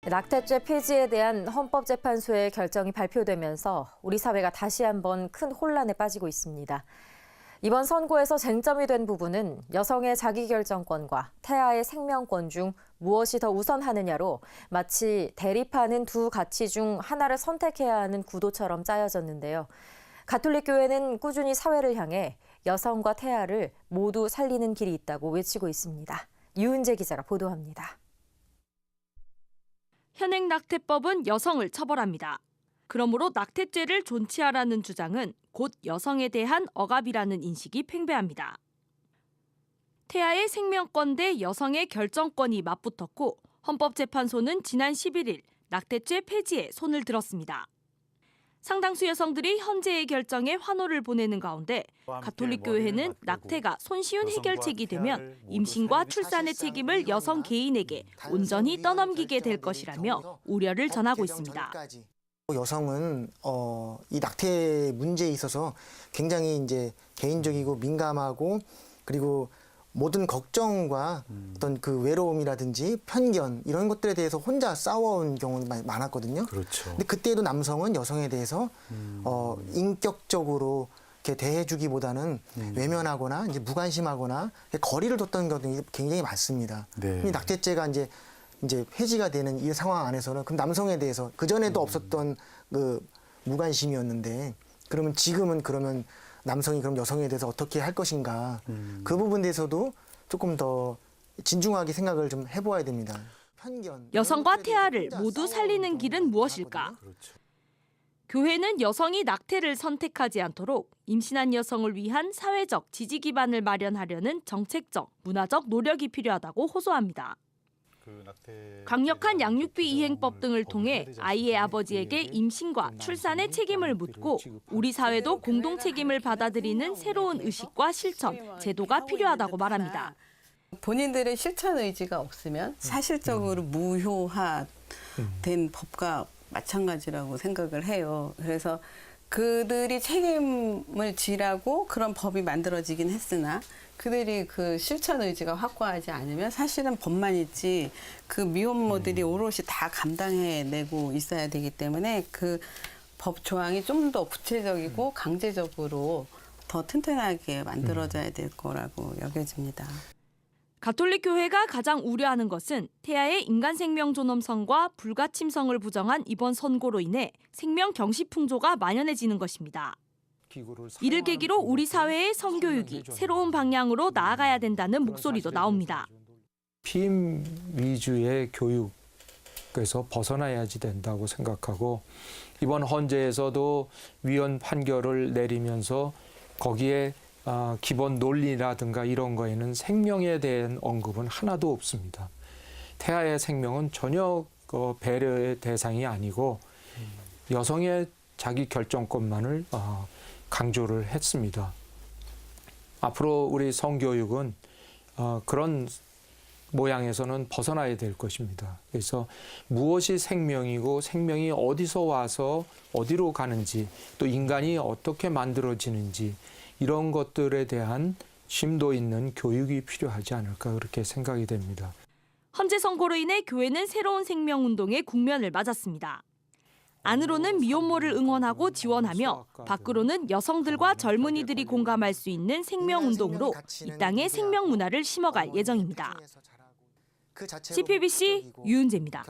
낙태죄 폐지에 대한 헌법재판소의 결정이 발표되면서 우리 사회가 다시 한번 큰 혼란에 빠지고 있습니다. 이번 선고에서 쟁점이 된 부분은 여성의 자기결정권과 태아의 생명권 중 무엇이 더 우선하느냐로 마치 대립하는 두 가치 중 하나를 선택해야 하는 구도처럼 짜여졌는데요. 가톨릭교회는 꾸준히 사회를 향해 여성과 태아를 모두 살리는 길이 있다고 외치고 있습니다. 유은재 기자가 보도합니다. 현행 낙태법은 여성을 처벌합니다. 그러므로 낙태죄를 존치하라는 주장은 곧 여성에 대한 억압이라는 인식이 팽배합니다. 태아의 생명권 대 여성의 결정권이 맞붙었고 헌법재판소는 지난 11일 낙태죄 폐지에 손을 들었습니다. 상당수 여성들이 헌재의 결정에 환호를 보내는 가운데 가톨릭교회는 낙태가 손쉬운 해결책이 되면 임신과 출산의 책임을 여성 개인에게 온전히 떠넘기게 될 것이라며 우려를 전하고 있습니다. 여성은 이 낙태 문제에 있어서 굉장히 이제 개인적이고 민감하고 그리고 모든 걱정과 어떤 그 외로움이라든지 편견 이런 것들에 대해서 혼자 싸워온 경우가 많았거든요. 그렇죠. 근데 그때도 남성은 여성에 대해서 인격적으로 이렇게 대해주기보다는 외면하거나 이제 무관심하거나 거리를 뒀던 경우가 굉장히 많습니다. 네. 이 낙태죄가 이제 폐지가 되는 이 상황 안에서는 그럼 남성에 대해서 그 전에도 없었던 그 무관심이었는데 그러면 지금은 그러면 남성이 그럼 여성에 대해서 어떻게 할 것인가 그 부분에 대해서도 조금 더 진중하게 생각을 좀 해보아야 됩니다. 편견, 여성과 태아를 모두 살리는 길은 무엇일까? 그렇죠. 교회는 여성이 낙태를 선택하지 않도록 임신한 여성을 위한 사회적 지지 기반을 마련하려는 정책적, 문화적 노력이 필요하다고 호소합니다. 강력한 양육비 이행법 등을 통해 아이의 아버지에게 임신과 출산의 책임을 묻고 우리 사회도 공동 책임을 받아들이는 새로운 의식과 실천, 제도가 필요하다고 말합니다. 본인들의 실천 의지가 없으면 사실적으로 무효화된 법과 마찬가지라고 생각을 해요. 그래서 그들이 책임을 지라고 그런 법이 만들어지긴 했으나 그들이 그 실천 의지가 확고하지 않으면 사실은 법만 있지 그 미혼모들이 오롯이 다 감당해내고 있어야 되기 때문에 그 법 조항이 좀 더 구체적이고 강제적으로 더 튼튼하게 만들어져야 될 거라고 여겨집니다. 가톨릭 교회가 가장 우려하는 것은 태아의 인간 생명 존엄성과 불가침성을 부정한 이번 선고로 인해 생명 경시 풍조가 만연해지는 것입니다. 이를 계기로 우리 사회의 성교육이 새로운 방향으로 나아가야 된다는 목소리도 나옵니다. 피임 위주의 교육에서 벗어나야지 된다고 생각하고 이번 헌재에서도 위헌 판결을 내리면서 거기에 기본 논리라든가 이런 거에는 생명에 대한 언급은 하나도 없습니다. 태아의 생명은 전혀 배려의 대상이 아니고 여성의 자기 결정권만을 강조를 했습니다. 앞으로 우리 성교육은 그런 모양에서는 벗어나야 될 것입니다. 그래서 무엇이 생명이고 생명이 어디서 와서 어디로 가는지 또 인간이 어떻게 만들어지는지 이런 것들에 대한 심도 있는 교육이 필요하지 않을까 그렇게 생각이 됩니다. 헌재 선고로 인해 교회는 새로운 생명운동에 국면을 맞았습니다. 안으로는 미혼모를 응원하고 지원하며 밖으로는 여성들과 젊은이들이 공감할 수 있는 생명운동으로 이 땅의 생명문화를 심어갈 예정입니다. CPBC 유은재입니다.